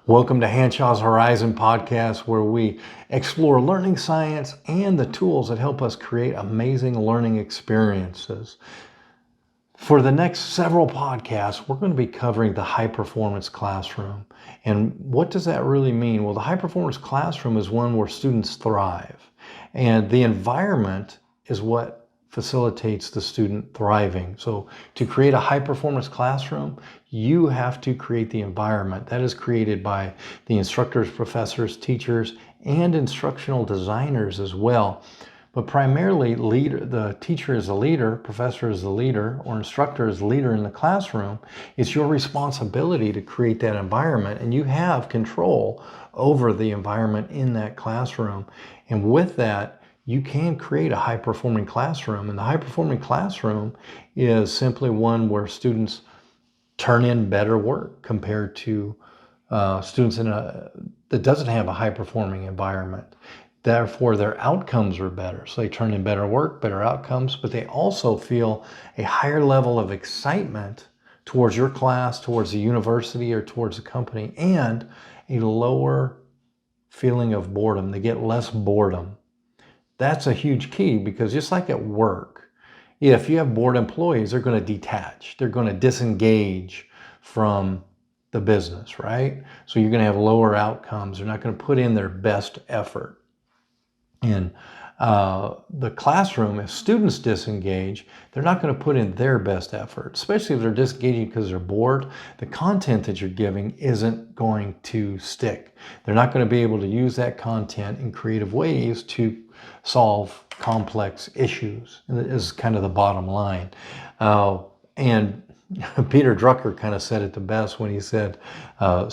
Welcome to Hanshaw's Horizon podcast, where we explore learning science and the tools that help us create amazing learning experiences. For the next several podcasts, we're going to be covering the high-performance classroom. And what does that really mean? Well, the high-performance classroom is one where students thrive. And the environment is what facilitates the student thriving. So to create a high-performance classroom, you have to create the environment that is created by the instructors, professors, teachers, and instructional designers as well. But primarily, the teacher is the leader, professor is the leader, or instructor is the leader in the classroom. It's your responsibility to create that environment, and you have control over the environment in that classroom. And with that, you can create a high-performing classroom. And the high-performing classroom is simply one where students turn in better work compared to students that doesn't have a high-performing environment. Therefore, their outcomes are better. So they turn in better work, better outcomes, but they also feel a higher level of excitement towards your class, towards the university, or towards the company, and a lower feeling of boredom. They get less boredom. That's a huge key, because just like at work, if you have bored employees, they're going to detach. They're going to disengage from the business, right? So you're going to have lower outcomes. They're not going to put in their best effort. In the classroom, if students disengage, they're not going to put in their best effort, especially if they're disengaging because they're bored. The content that you're giving isn't going to stick. They're not going to be able to use that content in creative ways to solve complex issues. And that is kind of the bottom line. And Peter Drucker kind of said it the best when he said when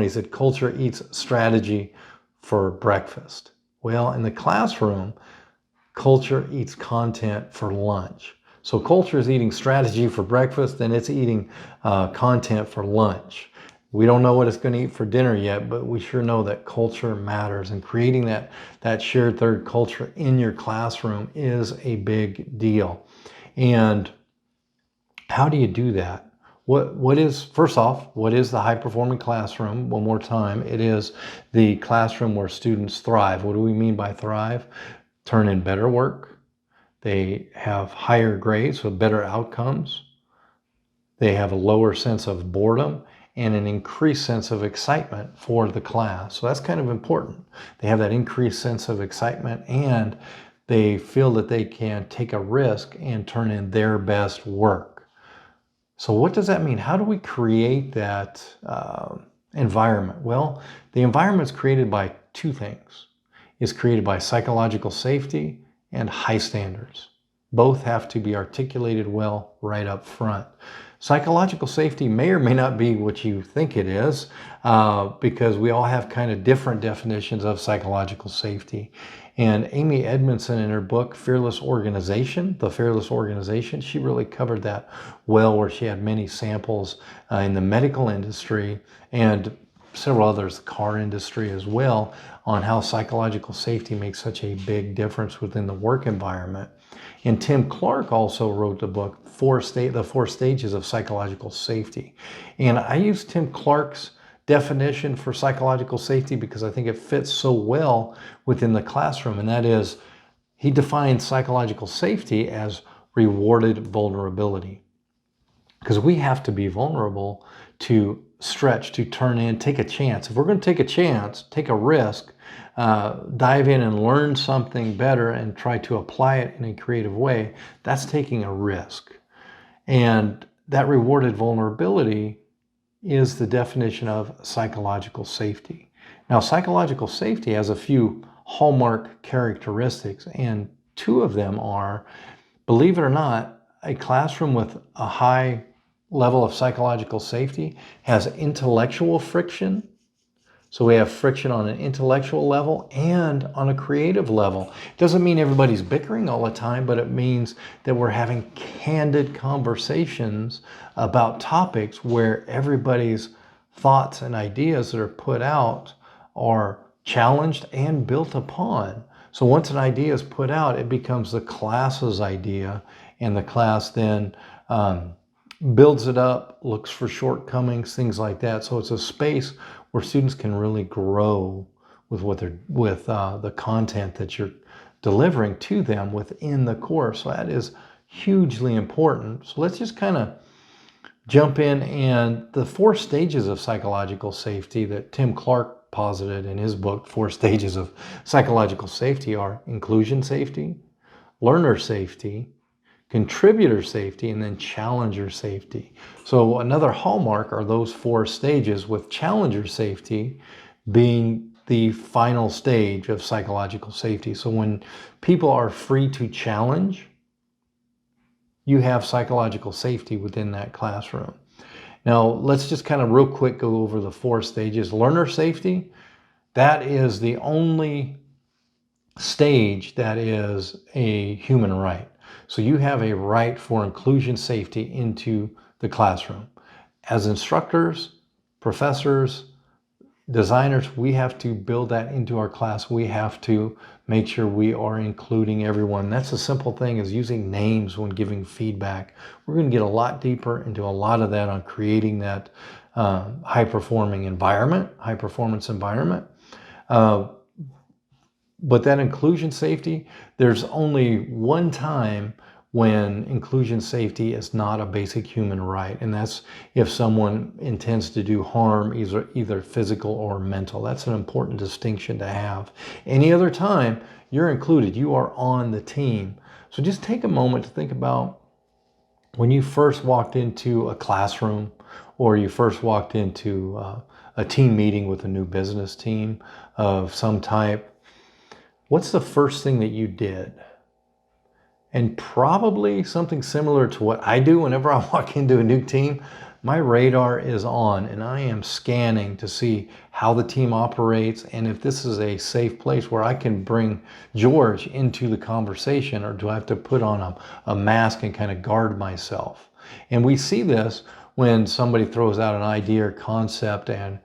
he said culture eats strategy for breakfast. Well, in the classroom, culture eats content for lunch. So culture is eating strategy for breakfast, and it's eating content for lunch. We don't know what it's going to eat for dinner yet, but we sure know that culture matters, and creating that shared third culture in your classroom is a big deal. And how do you do that? First off, what is the high-performing classroom? One more time, it is the classroom where students thrive. What do we mean by thrive? Turn in better work. They have higher grades, so better outcomes. They have a lower sense of boredom and an increased sense of excitement for the class. So that's kind of important. They have that increased sense of excitement, and they feel that they can take a risk and turn in their best work. So what does that mean? How do we create that environment? Well, the environment is created by two things. It's created by psychological safety and high standards. Both have to be articulated well right up front. Psychological safety may or may not be what you think it is, because we all have kind of different definitions of psychological safety. And Amy Edmondson, in her book, The Fearless Organization, she really covered that well, where she had many samples in the medical industry and several others, the car industry as well, on how psychological safety makes such a big difference within the work environment. And Tim Clark also wrote the book, The 4 Stages of Psychological Safety. And I use Tim Clark's definition for psychological safety because I think it fits so well within the classroom. And that is, he defines psychological safety as rewarded vulnerability. Because we have to be vulnerable to stretch, to turn in, take a chance. If we're going to take a chance, take a risk, dive in and learn something better and try to apply it in a creative way, that's taking a risk. And that rewarded vulnerability is the definition of psychological safety. Now, psychological safety has a few hallmark characteristics, and two of them are, believe it or not, a classroom with a high level of psychological safety has intellectual friction. So we have friction on an intellectual level and on a creative level. It doesn't mean everybody's bickering all the time, but it means that we're having candid conversations about topics where everybody's thoughts and ideas that are put out are challenged and built upon. So once an idea is put out, it becomes the class's idea, and the class then builds it up, looks for shortcomings, things like that. So it's a space where students can really grow with the content that you're delivering to them within the course. So that is hugely important. So let's just kind of jump in, and the 4 stages of psychological safety that Tim Clark posited in his book, 4 Stages of Psychological Safety, are inclusion safety, learner safety, contributor safety, and then challenger safety. So another hallmark are those 4 stages, with challenger safety being the final stage of psychological safety. So when people are free to challenge, you have psychological safety within that classroom. Now, let's just kind of real quick go over the 4 stages. Learner safety, that is the only stage that is a human right. So you have a right for inclusion safety into the classroom. As instructors, professors, designers, we have to build that into our class. We have to make sure we are including everyone. That's a simple thing, is using names when giving feedback. We're going to get a lot deeper into a lot of that on creating that high performance environment. But that inclusion safety, there's only one time when inclusion safety is not a basic human right, and that's if someone intends to do harm, either physical or mental. That's an important distinction to have. Any other time, you're included, you are on the team. So just take a moment to think about when you first walked into a classroom, or you first walked into a team meeting with a new business team of some type. What's the first thing that you did? And probably something similar to what I do whenever I walk into a new team. My radar is on, and I am scanning to see how the team operates, and if this is a safe place where I can bring George into the conversation, or do I have to put on a mask and kind of guard myself? And we see this when somebody throws out an idea or concept, and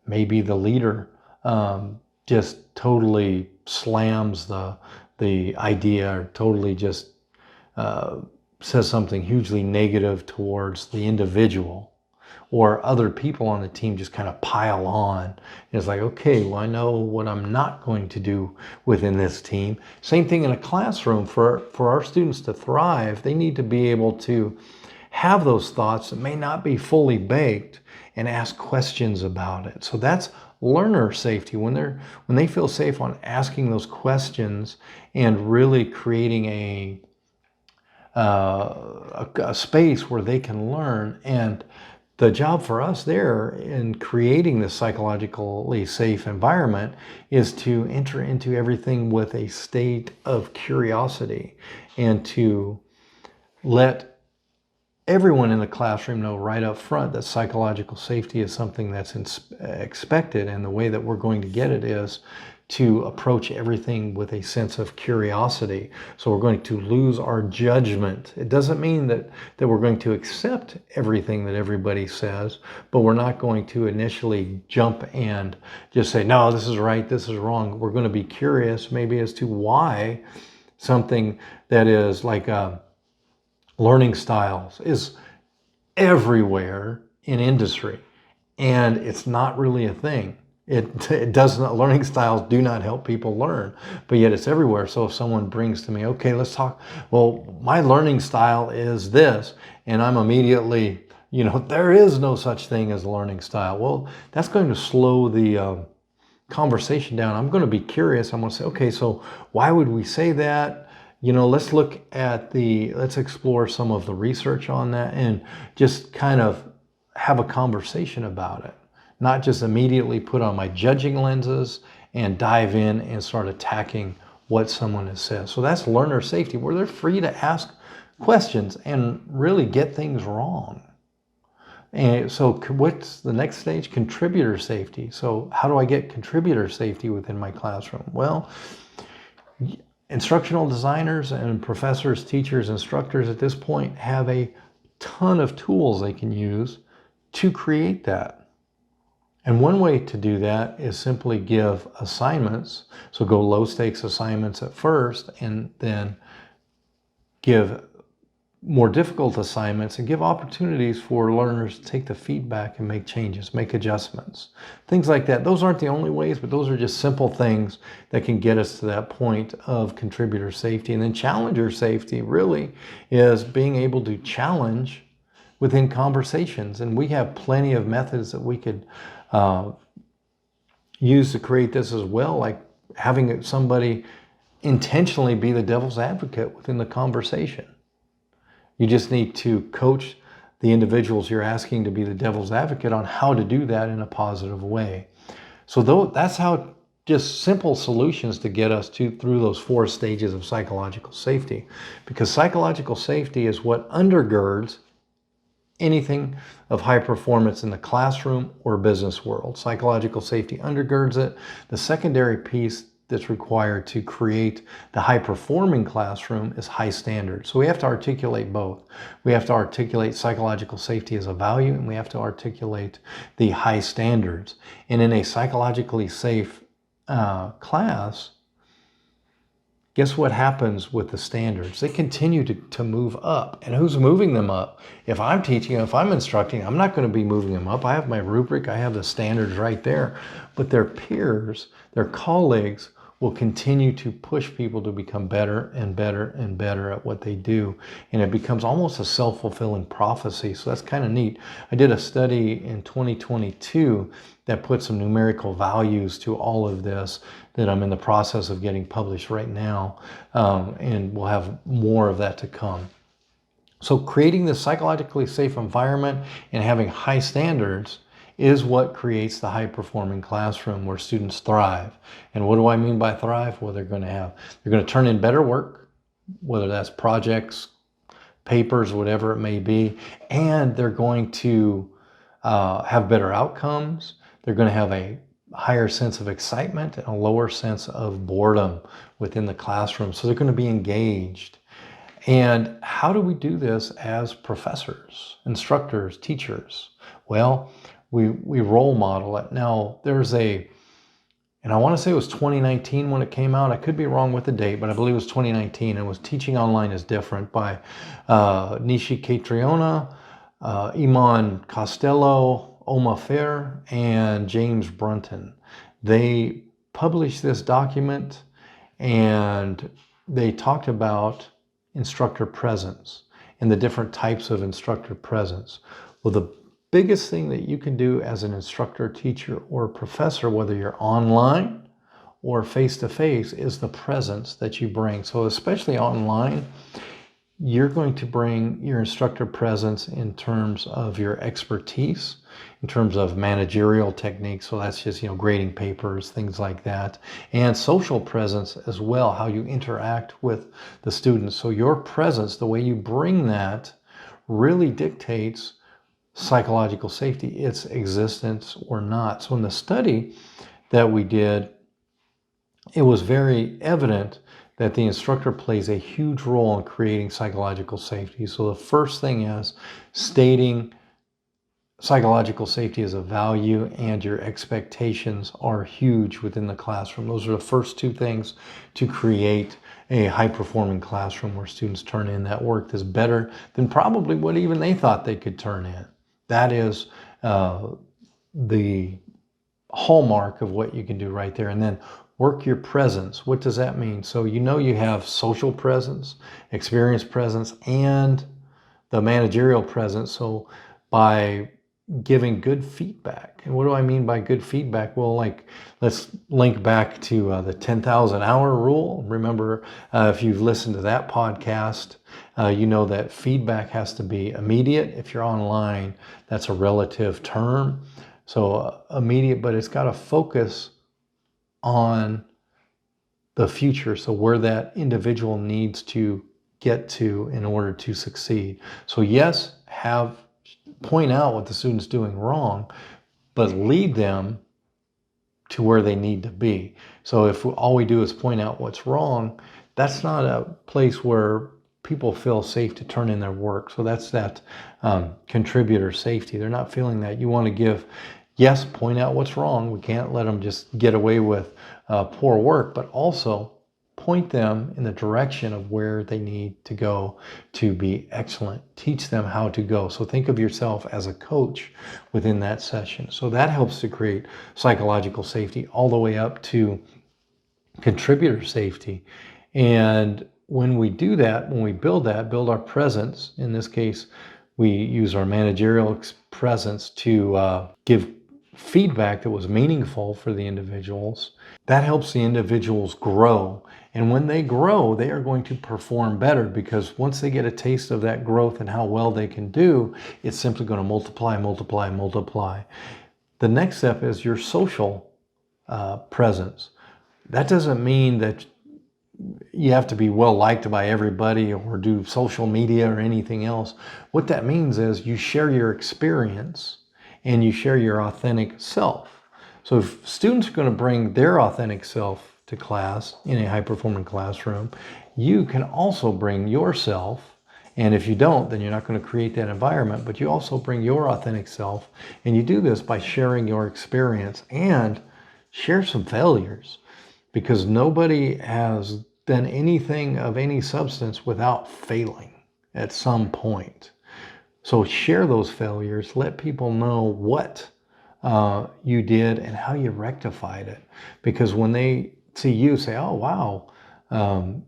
maybe the leader just totally slams the idea, or totally just says something hugely negative towards the individual, or other people on the team just kind of pile on. And it's like, okay, well, I know what I'm not going to do within this team. Same thing in a classroom. For our students to thrive, they need to be able to have those thoughts that may not be fully baked and ask questions about it. So that's learner safety, when they feel safe on asking those questions and really creating a space where they can learn. And the job for us there in creating this psychologically safe environment is to enter into everything with a state of curiosity, and to let everyone in the classroom know right up front that psychological safety is something that's expected, and the way that we're going to get it is to approach everything with a sense of curiosity. So we're going to lose our judgment. It doesn't mean that we're going to accept everything that everybody says, but we're not going to initially jump and just say, no, this is right, this is wrong. We're going to be curious maybe as to why something that is like learning styles is everywhere in industry, and it's not really a thing. It doesn't, learning styles do not help people learn, but yet it's everywhere. So if someone brings to me, okay, let's talk, well, my learning style is this, and I'm immediately, there is no such thing as a learning style. Well, that's going to slow the conversation down. I'm going to be curious. I'm going to say, okay, so why would we say that? Let's let's explore some of the research on that, and just kind of have a conversation about it. Not just immediately put on my judging lenses and dive in and start attacking what someone has said. So that's learner safety, where they're free to ask questions and really get things wrong. And so what's the next stage? Contributor safety. So how do I get contributor safety within my classroom? Well, instructional designers and professors, teachers, instructors at this point have a ton of tools they can use to create that. And one way to do that is simply give assignments. So go low stakes assignments at first, and then give more difficult assignments and give opportunities for learners to take the feedback and make changes, make adjustments, things like that. Those aren't the only ways, but those are just simple things that can get us to that point of contributor safety. And then challenger safety really is being able to challenge within conversations. And we have plenty of methods that we could use to create this as well, like having somebody intentionally be the devil's advocate within the conversation. You just need to coach the individuals you're asking to be the devil's advocate on how to do that in a positive way. So that's how just simple solutions to get us through those 4 stages of psychological safety, because psychological safety is what undergirds anything of high performance in the classroom or business world. Psychological safety undergirds it. The secondary piece that's required to create the high-performing classroom is high standards. So we have to articulate both. We have to articulate psychological safety as a value, and we have to articulate the high standards. And in a psychologically safe class, guess what happens with the standards? They continue to move up. And who's moving them up? If I'm teaching, if I'm instructing, I'm not going to be moving them up. I have my rubric, I have the standards right there. But their peers, their colleagues, will continue to push people to become better and better and better at what they do. And it becomes almost a self-fulfilling prophecy. So that's kind of neat. I did a study in 2022 that put some numerical values to all of this that I'm in the process of getting published right now. And we'll have more of that to come. So creating this psychologically safe environment and having high standards is what creates the high-performing classroom where students thrive. And what do I mean by thrive? Well, they're going to turn in better work, whether that's projects, papers, whatever it may be, and they're going to have better outcomes. They're going to have a higher sense of excitement and a lower sense of boredom within the classroom. So they're going to be engaged. And how do we do this as professors, instructors, teachers? Well, we role model it. Now, and I want to say it was 2019 when it came out. I could be wrong with the date, but I believe it was 2019. It was Teaching Online is Different by Nishi Catriona, Iman Costello, Oma Fair, and James Brunton. They published this document and they talked about instructor presence and the different types of instructor presence. Well, the biggest thing that you can do as an instructor, teacher, or professor, whether you're online or face-to-face, is the presence that you bring. So especially online, you're going to bring your instructor presence in terms of your expertise, in terms of managerial techniques. So that's just, grading papers, things like that. And social presence as well, how you interact with the students. So your presence, the way you bring that, really dictates psychological safety, its existence or not. So in the study that we did, it was very evident that the instructor plays a huge role in creating psychological safety. So the first thing is stating psychological safety as a value and your expectations are huge within the classroom. Those are the first 2 things to create a high-performing classroom where students turn in that work that's better than probably what even they thought they could turn in. That is the hallmark of what you can do right there. And then work your presence. What does that mean? So you have social presence, experience presence, and the managerial presence. So by giving good feedback. And what do I mean by good feedback? Well, let's link back to the 10,000 hour rule. Remember, if you've listened to that podcast, you know that feedback has to be immediate. If you're online, that's a relative term. So immediate, but it's got to focus on the future. So where that individual needs to get to in order to succeed. So yes, point out what the student's doing wrong, but lead them to where they need to be. So if all we do is point out what's wrong, that's not a place where people feel safe to turn in their work. So that's that contributor safety. They're not feeling that. You want to point out what's wrong. We can't let them just get away with poor work, but also point them in the direction of where they need to go to be excellent. Teach them how to go. So think of yourself as a coach within that session. So that helps to create psychological safety all the way up to contributor safety. And when we do that, when we build our presence, in this case, we use our managerial presence to give feedback that was meaningful for the individuals. That helps the individuals grow. And when they grow, they are going to perform better, because once they get a taste of that growth and how well they can do, it's simply going to multiply, multiply, multiply. The next step is your social presence. That doesn't mean that you have to be well liked by everybody or do social media or anything else. What that means is you share your experience and you share your authentic self. So if students are going to bring their authentic self to class in a high-performing classroom, you can also bring yourself. And if you don't, then you're not going to create that environment, but you also bring your authentic self. And you do this by sharing your experience and share some failures, because nobody has done anything of any substance without failing at some point. So share those failures, let people know what you did and how you rectified it. Because when they see you say, oh, wow,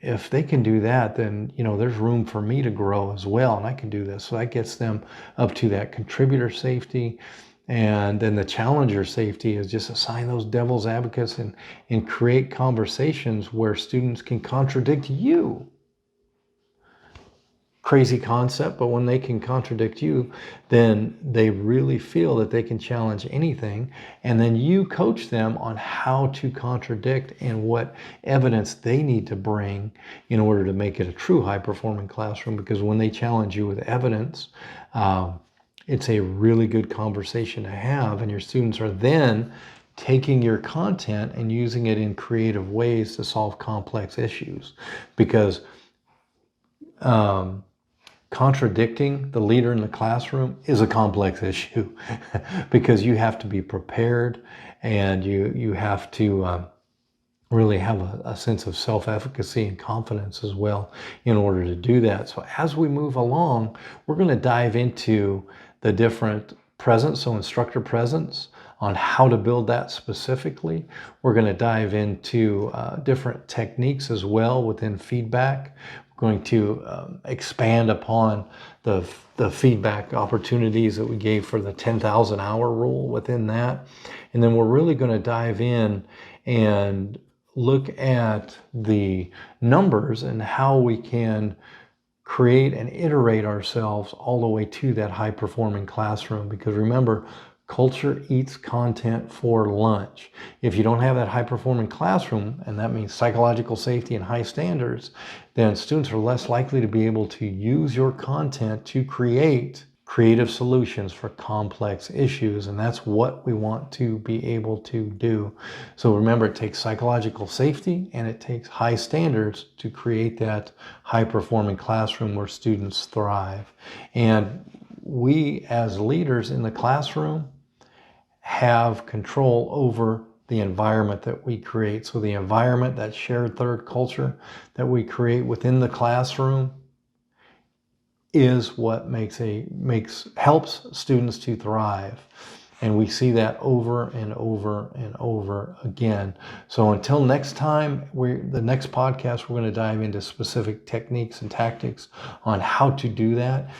if they can do that, then, there's room for me to grow as well, and I can do this. So that gets them up to that contributor safety. And then the challenger safety is just assign those devil's advocates and create conversations where students can contradict you. Crazy concept, but when they can contradict you, then they really feel that they can challenge anything. And then you coach them on how to contradict and what evidence they need to bring in order to make it a true high-performing classroom. Because when they challenge you with evidence, it's a really good conversation to have, and your students are then taking your content and using it in creative ways to solve complex issues. Because contradicting the leader in the classroom is a complex issue because you have to be prepared, and you have to really have a sense of self-efficacy and confidence as well in order to do that. So as we move along, we're going to dive into the different presence, so instructor presence, on how to build that specifically. We're going to dive into different techniques as well within feedback. We're going to expand upon the feedback opportunities that we gave for the 10,000 hour rule within that. And then we're really going to dive in and look at the numbers and how we can create and iterate ourselves all the way to that high-performing classroom. Because remember, culture eats content for lunch. If you don't have that high-performing classroom, and that means psychological safety and high standards, then students are less likely to be able to use your content to create creative solutions for complex issues. And that's what we want to be able to do. So remember, it takes psychological safety and it takes high standards to create that high-performing classroom where students thrive. And we as leaders in the classroom have control over the environment that we create. So the environment, that shared third culture that we create within the classroom, is what helps students to thrive. And we see that over and over and over again. So until next time, the next podcast, we're going to dive into specific techniques and tactics on how to do that.